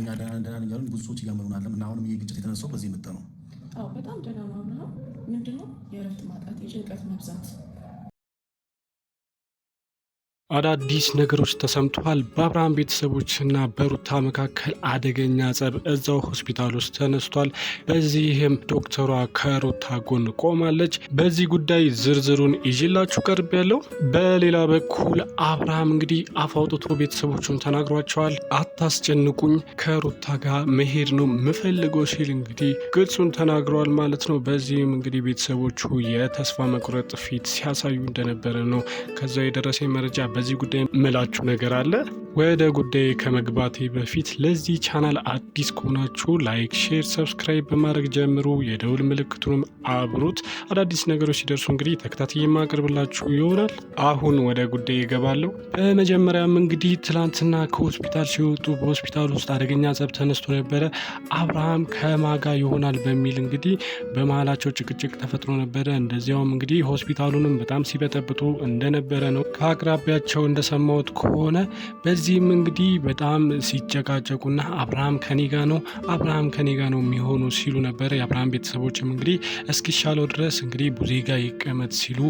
እኛ ደህና ነን እያሉን ብዙ ሰዎች እያመኑን አይደለም። እና አሁንም ይሄ ግጭት የተነሳው በዚህ የመጣ ነው። አዎ በጣም ደህና ነው አብርሃም። ምንድነው የእረፍት ማጣት፣ የጭንቀት መብዛት አዳዲስ ነገሮች ተሰምተዋል። በአብርሃም ቤተሰቦችና በሩታ መካከል አደገኛ ጸብ እዛው ሆስፒታል ውስጥ ተነስቷል። በዚህም ዶክተሯ ከሩታ ጎን ቆማለች። በዚህ ጉዳይ ዝርዝሩን ይዤላችሁ ቀርብ ያለው። በሌላ በኩል አብርሃም እንግዲህ አፍ አውጥቶ ቤተሰቦቹን ተናግሯቸዋል። አታስጨንቁኝ፣ ከሩታ ጋር መሄድ ነው ምፈልገው ሲል እንግዲህ ግልጹን ተናግረዋል ማለት ነው። በዚህም እንግዲህ ቤተሰቦቹ የተስፋ መቁረጥ ፊት ሲያሳዩ እንደነበረ ነው ከዛ የደረሰኝ መረጃ። በዚህ ጉዳይ ምላችሁ ነገር አለ። ወደ ጉዳይ ከመግባቴ በፊት ለዚህ ቻናል አዲስ ከሆናችሁ ላይክ፣ ሼር፣ ሰብስክራይብ በማድረግ ጀምሩ። የደውል ምልክቱንም አብሩት። አዳዲስ ነገሮች ሲደርሱ እንግዲህ ተከታታይ የማቀርብላችሁ ይሆናል። አሁን ወደ ጉዳይ እገባለሁ። በመጀመሪያም እንግዲህ ትላንትና ከሆስፒታል ሲወጡ በሆስፒታል ውስጥ አደገኛ ጸብ ተነስቶ ነበረ። አብርሃም ከማጋ ይሆናል በሚል እንግዲህ በመሀላቸው ጭቅጭቅ ተፈጥሮ ነበረ። እንደዚያውም እንግዲህ ሆስፒታሉንም በጣም ሲበጠብጡ እንደነበረ ነው ከአቅራቢያ እንደሰማሁት ከሆነ። በዚህም እንግዲህ በጣም ሲጨቃጨቁና አብርሃም ከኔጋ ነው የሚሆኑ ሲሉ ነበረ። የአብርሃም ቤተሰቦችም እንግዲህ እስኪሻለው ድረስ እንግዲህ ቡዜ ጋር ይቀመጥ ሲሉ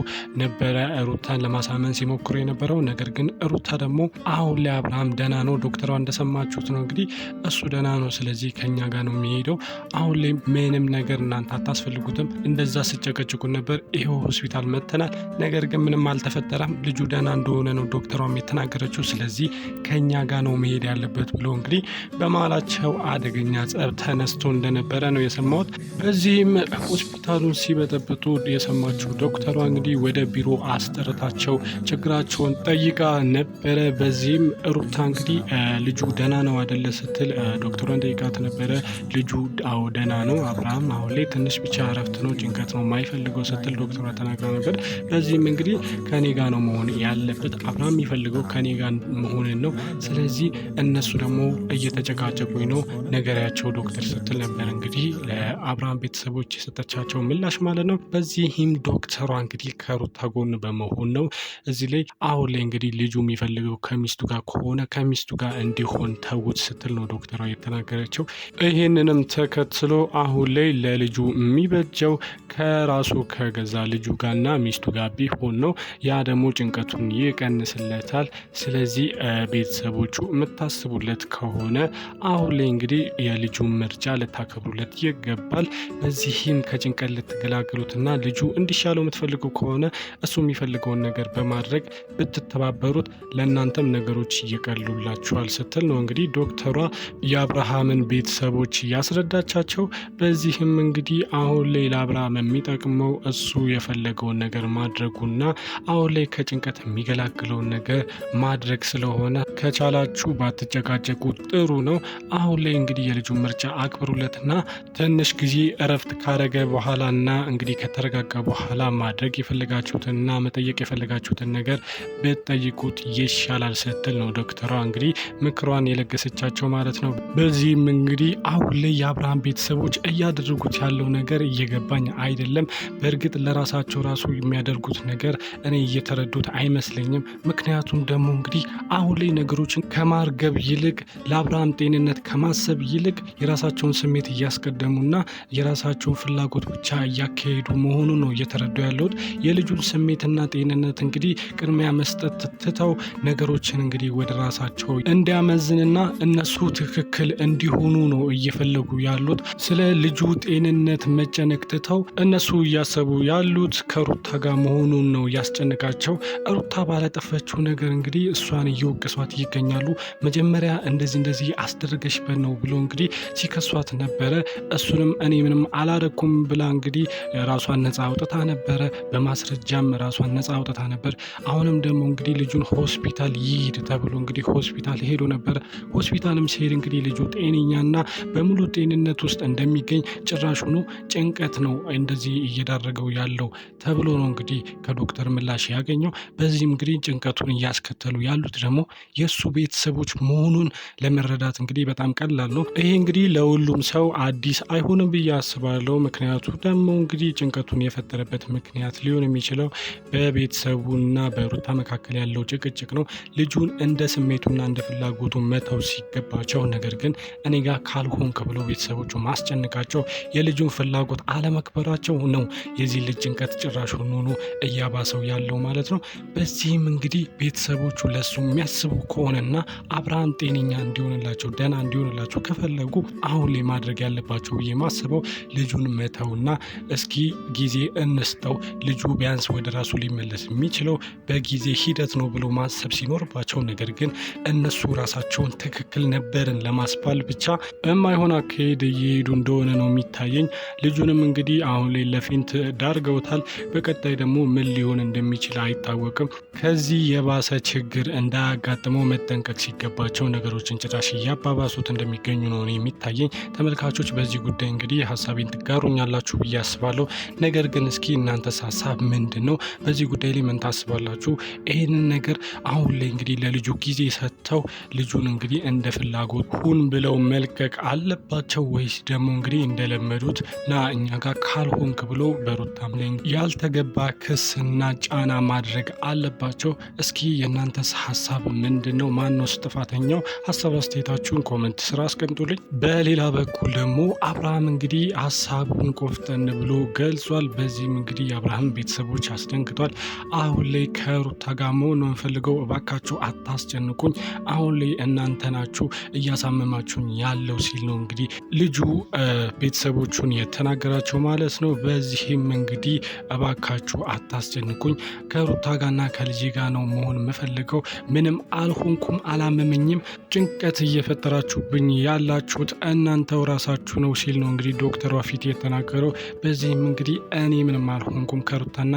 ነበረ ሩታን ለማሳመን ሲሞክሩ የነበረው። ነገር ግን ሩታ ደግሞ አሁን ላይ አብርሃም ደህና ነው፣ ዶክተሯ እንደሰማችሁት ነው እንግዲህ እሱ ደህና ነው፣ ስለዚህ ከኛ ጋር ነው የሚሄደው፣ አሁን ላይ ምንም ነገር እናንተ አታስፈልጉትም፣ እንደዛ ስጨቀጭቁን ነበር፣ ይሄው ሆስፒታል መጥተናል፣ ነገር ግን ምንም አልተፈጠረም፣ ልጁ ደህና እንደሆነ ነው ዶክተሯም የተናገረችው፣ ስለዚህ ከኛ ጋር ነው መሄድ ያለበት ብሎ እንግዲህ በመሀላቸው አደገኛ ጸብ ተነስቶ እንደነበረ ነው የሰማሁት። በዚህም ሆስፒታሉን ሲበጠብጡ የሰማችው ዶክተሯ እንግዲህ ወደ ቢሮ አስጠርታቸው ችግራቸውን ጠይቃ ነበረ። በዚህም ሩታ እንግዲህ ልጁ ደህና ነው አይደለ ስትል ዶክተሯን ጠይቃት ነበረ። ልጁ አዎ ደህና ነው፣ አብርሃም አሁን ላይ ትንሽ ብቻ እረፍት ነው፣ ጭንቀት ነው የማይፈልገው ስትል ዶክተሯ ተናግራ ነበር። በዚህም እንግዲህ ከኔ ጋር ነው መሆን ያለበት፣ አብርሃም የሚፈልገው ከኔ ጋር መሆንን ነው፣ ስለዚህ እነሱ ደግሞ እየተጨቃጨቁኝ ነው ነገሪያቸው ዶክተር ስትል ነበር እንግዲህ ለአብርሃም ቤተሰቦች የሰጠቻቸው ምላሽ ማለት ነው። በዚህም ዶክተሯ እንግዲህ ከሩታ ጎን በመሆን ነው እዚህ ላይ አሁን ላይ እንግዲህ ልጁ የሚፈልገው ከሚስቱ ጋር ከሆነ ከሚስቱ ጋር እንዲሆን ተውት ስትል ነው ዶክተሯ የተናገረችው። ይህንንም ተከትሎ አሁን ላይ ለልጁ የሚበጀው ከራሱ ከገዛ ልጁ ጋርና ሚስቱ ጋር ቢሆን ነው። ያ ደግሞ ጭንቀቱን ይቀንስለታል። ስለዚህ ቤተሰቦቹ የምታስቡለት ከሆነ አሁን ላይ እንግዲህ የልጁን ምርጫ ልታከብሩለት ይገባል። በዚህም ከጭንቀት ልትገላገሉትና ልጁ እንዲሻለው የምትፈልጉ ከሆነ እሱ የሚፈልገውን ነገር በማድረግ ብትተባበሩት ለእናንተም ነገሮች ይቀሉላችኋል ስትል ነው እንግዲህ ዶክተሯ የአብርሃምን ቤተሰቦች ያስረዳቻቸው። በዚህም እንግዲህ አሁን ላይ ለአብርሃም የሚጠቅመው እሱ የፈለገውን ነገር ማድረጉና አሁን ላይ ከጭንቀት የሚገላግለውን ነገር ማድረግ ስለሆነ ከቻላችሁ ባትጨቃጨቁ ጥሩ ነው። አሁን ላይ እንግዲህ የልጁን ምርጫ አክብሩለትና ትንሽ ጊዜ እረፍት ካረገ በኋላና እንግዲህ ከተረጋጋ በኋላ ማድረግ የፈለጋችሁትንና መጠየቅ የፈለጋችሁትን ነገር ብትጠይቁት ይሻላል ስትል ነው ዶክተሯ እንግዲህ ምክሯን የለገሰቻቸው ማለት ነው። በዚህም እንግዲህ አሁን ላይ የአብርሃም ቤተሰቦች እያደረጉት ያለው ነገር እየገባኝ አይደለም። በእርግጥ ለራሳቸው ራሱ የሚያደርጉት ነገር እኔ እየተረዱት አይመስለኝም። ምክንያቱም ደግሞ እንግዲህ አሁን ላይ ነገሮችን ከማርገብ ይልቅ ለአብርሃም ጤንነት ከማሰብ ይልቅ የራሳቸውን ስሜት እያስቀደሙና የራሳቸውን ፍላጎት ብቻ እያካሄዱ መሆኑ ነው እየተረዱ ያለሁት። የልጁን ስሜትና ጤንነት እንግዲህ ቅድሚያ መስጠት ትተው ነገሮችን እንግዲህ ወደ ራሳቸው እንዲያመዝንና እነሱ ትክክል እንዲሆኑ ነው እየፈለጉ ያሉት። ስለ ልጁ ጤንነት መጨነቅ ትተው እነሱ እያሰቡ ያሉት ከሩታ ጋር መሆኑን ነው ያስጨነቃቸው። ሩታ ባላጠፈችው ነገር እንግዲህ እሷን እየወቀሷት ይገኛሉ። መጀመሪያ እንደዚህ አስደረገሽበት ነው ብሎ እንግዲህ ሲከሷት ነበረ። እሱንም እኔ ምንም አላረኩም ብላ እንግዲህ ራሷን ነጻ አውጥታ ነበረ። በማስረጃም ራሷን ነጻ አውጥታ ነበር። አሁንም ደግሞ እንግዲህ ልጁን ሆስፒታል ይሂድ ተብሎ እንግዲህ ሆስፒታል ሄዶ ነበረ። ሆስፒታልም ሲሄድ እንግዲህ ልጁ ጤነኛና በሙሉ ጤንነት ውስጥ እንደሚገኝ ጭራሹኑ ጭንቀት ነው እንደዚህ እየዳረገው ያለው ተብሎ ነው እንግዲህ ከዶክተር ምላሽ ያገኘው። በዚህም እንግዲህ ጭንቀቱን እያስከተሉ ያሉት ደግሞ የእሱ ቤተሰቦች መሆኑን ለመረዳት እንግዲህ በጣም ቀላል ነው። ይሄ እንግዲህ ለሁሉም ሰው አዲስ አይሆንም ብዬ አስባለሁ። ምክንያቱ ደግሞ እንግዲህ ጭንቀቱን የፈጠረበት ምክንያት ሊሆን የሚችለው በቤተሰቡና በሩታ መካከል ያለው ጭቅጭቅ ነው። ልጁን እንደ ስሜቱና እንደ ፍላጎቱ መተው ሲገባቸው ነገር ግን እኔ ጋር ካልሆንክ ብሎ ቤተሰቦቹ ማስጨንቃቸው የልጁን ፍላጎት አለመክበራቸው ነው የዚህ ልጅ ጭንቀት ጭራሽ ሆኖ እያባሰው ያለው ማለት ነው። በዚህም እንግዲህ ቤተሰቦቹ ለሱ የሚያስቡ ከሆነና አብርሃም ጤነኛ እንዲሆንላቸው ደህና እንዲሆንላቸው ከፈለጉ አሁን ላይ ማድረግ ያለባቸው ብዬ ማስበው ልጁን መተውና እስኪ ጊዜ እንስጠው፣ ልጁ ቢያንስ ወደ ራሱ ሊመለስ የሚችለው በጊዜ ሂደት ነው ብሎ ማሰብ ሲኖርባቸው፣ ነገር ግን እነሱ ራሳቸውን ትክክል ነበርን ለማስባል ብቻ በማይሆን አካሄድ እየሄዱ እንደሆነ ነው የሚታየኝ። ልጁንም እንግዲህ አሁን ላይ ለፊንት ዳርገውታል። በቀጣይ ደግሞ ምን ሊሆን እንደሚችል አይታወቅም። ከዚህ የባሰ ችግር እንዳያጋጥመው መጠንቀቅ ሲገባቸው ነገሮችን ጭራሽ እያባባሱት እንደሚገኙ ነው የሚታየኝ። ተመልካቾች በዚህ ጉዳይ እንግዲህ ሀሳቤን ትጋሩኛላችሁ ብዬ አስባለሁ። ነገር ግን እስኪ እናንተስ ሀሳብ ምንድን ነው? በዚህ ጉዳይ ላይ ምን ታስባላችሁ? ይህንን ነገር አሁን ላይ እንግዲህ ለልጁ ጊዜ ሰጥተው ልጁን እንግዲህ እንደ ፍላጎት ሁን ብለው መልቀቅ አለባቸው ወይስ ደግሞ እንግዲህ እንደለመዱት ና እኛ ጋር ካልሆንክ ብሎ በሩታም ላይ ያልተገባ ክስና ጫና ማድረግ አለባቸው? እስኪ የእናንተስ ሀሳብ ምንድን ነው? ማነውስ ጥፋተኛው? ሀሳብ አስተያየታችሁን ኮመንት ስራ አስቀምጡልኝ። በሌላ በኩል ደግሞ አብርሃም እንግዲህ ሀሳቡን ቆፍጠን ብሎ ገልጿል። በዚህም እንግዲህ የአብርሃም ቤተሰቦች አስደንግጧል። አሁን ላይ ከሩታ ጋር መሆን ነው የምፈልገው፣ እባካችሁ አታስጨንቁኝ፣ አሁን ላይ እናንተ ናችሁ እያሳመማችሁኝ ያለው ሲል ነው እንግዲህ ልጁ ቤተሰቦቹን የተናገራቸው ማለት ነው። በዚህም እንግዲህ እባካችሁ አታስጨንቁኝ፣ ከሩታ ጋርና ከልጄ ጋር ነው መሆን የምፈልገው፣ ምንም አልሆንኩም፣ አላመመኝም፣ ጭንቀት እየፈጠራችሁብኝ ያላችሁት እናንተው ራሳችሁ ነው ሲል ነው እንግዲህ ዶክተሯ ፊት የተናገረው። በዚህም እንግዲህ እኔ ምንም አልሆንኩም ከሩታና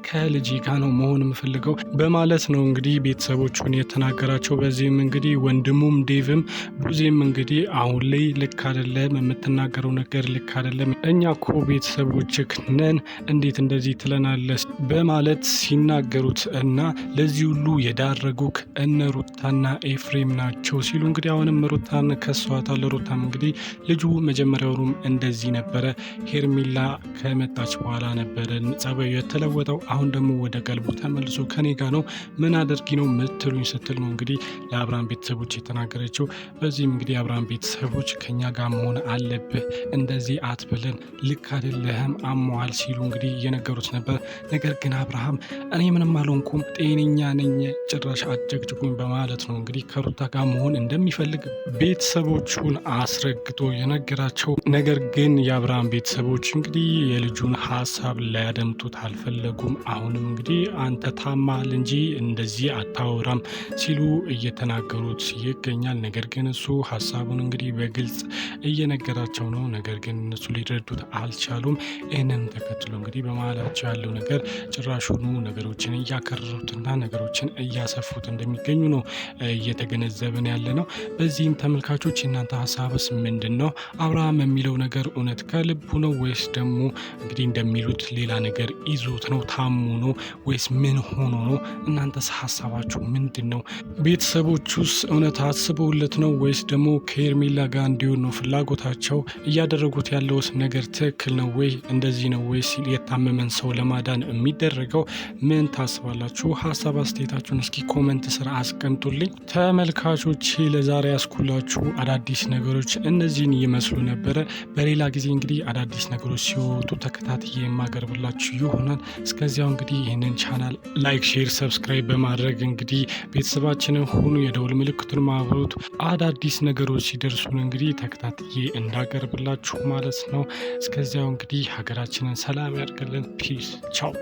ከልጄ ጋር ነው መሆን የምፈልገው በማለት ነው እንግዲህ ቤተሰቦቹን የተናገራቸው። በዚህም እንግዲህ ወንድሙም ዴቭም ቡዜም እንግዲህ አሁን ላይ ልክ አይደለም፣ የምትናገረው ነገር ልክ አይደለም፣ እኛ እኮ ቤተሰቦችህ ነን፣ እንዴት እንደዚህ ትለናለህ በማለት ሲናገሩት እና ለዚህ ሁሉ የዳረጉክ እነ ሩታና ኤፍሬም ናቸው ሲሉ እንግዲህ አሁንም ሩታን ከሷታል። ሩታም እንግዲህ ልጁ መጀመሪያውኑም እንደዚህ ነበረ፣ ሄርሜላ ከመጣች በኋላ ነበረ ጸባዩ የተለወጠው፣ አሁን ደግሞ ወደ ቀልቡ ተመልሶ ከኔ ጋር ነው፣ ምን አድርጊ ነው ምትሉኝ ስትል ነው እንግዲህ ለአብርሃም ቤተሰቦች የተናገረችው። በዚህም እንግዲህ የአብርሃም ቤተሰቦች ከኛ ጋር መሆን አለብህ፣ እንደዚህ አትብለን፣ ልክ አይደለህም፣ አሟል ሲሉ እንግዲህ እየነገሩት ነበር። ነገር ግን አብርሃም እኔ ምንም አልሆንኩም፣ ጤነኛ ነኝ፣ ጭራሽ አጨቅጭቁኝ በማለት ነው እንግዲህ ከሩታ ጋር መሆን እንደሚፈልግ ቤተሰቦቹን አስረግጦ የነገራቸው። ነገር ግን የአብርሃም ቤተሰቦች እንግዲህ የልጁን ሀሳብ ሊያደምጡት አልፈለጉም። አሁንም እንግዲህ አንተ ታማል እንጂ እንደዚህ አታወራም ሲሉ እየተናገሩት ይገኛል። ነገር ግን እሱ ሀሳቡን እንግዲህ በግልጽ እየነገራቸው ነው። ነገር ግን እነሱ ሊረዱት አልቻሉም። ይህንን ተከትሎ እንግዲህ በመሀላቸው ያለው ነገር ጭራሹኑ ነገሮችን እያከረሩትና ነገሮችን እያሰፉት እንደሚገኙ ነው እየተገነዘብን ያለ ነው። በዚህም ተመልካቾች እናንተ ሀሳብስ ምንድን ነው? አብርሃም የሚለው ነገር እውነት ከልቡ ነው ወይስ ደግሞ እንግዲህ እንደሚሉት ሌላ ነገር ይዞት ነው? ታሙ ነው ወይስ ምን ሆኖ ነው? እናንተስ ሀሳባችሁ ምንድን ነው? ቤተሰቦቹስ እውነት አስበውለት ነው ወይስ ደግሞ ከሄርሜላ ጋር እንዲሆን ነው ፍላጎታቸው? እያደረጉት ያለውስ ነገር ትክክል ነው ወይ? እንደዚህ ነው ወይስ የታመመን ሰው ለማዳን የሚደረገው? ምን ታስባላችሁ? ሀሳብ አስተያየታችሁን እስኪ ኮመንት ስራ አስቀምጡልኝ። ተመልካቾች ለዛሬ ያስኩላችሁ አዳዲስ ነገሮች እነዚህን ይመስሉ ነበረ። በሌላ ጊዜ እንግዲህ አዳዲስ ነገሮች ሲወጡ ተከታትዬ የማቀርብላችሁ ይሆናል። እስከዚያው እንግዲህ ይህንን ቻናል ላይክ፣ ሼር፣ ሰብስክራይብ በማድረግ እንግዲህ ቤተሰባችንን ሁኑ፣ የደውል ምልክቱን ማብሩት። አዳዲስ ነገሮች ሲደርሱን እንግዲህ ተከታትዬ እንዳቀርብላችሁ ማለት ነው። እስከዚያው እንግዲህ ሀገራችንን ሰላም ያድርግልን። ፒስ ቻው።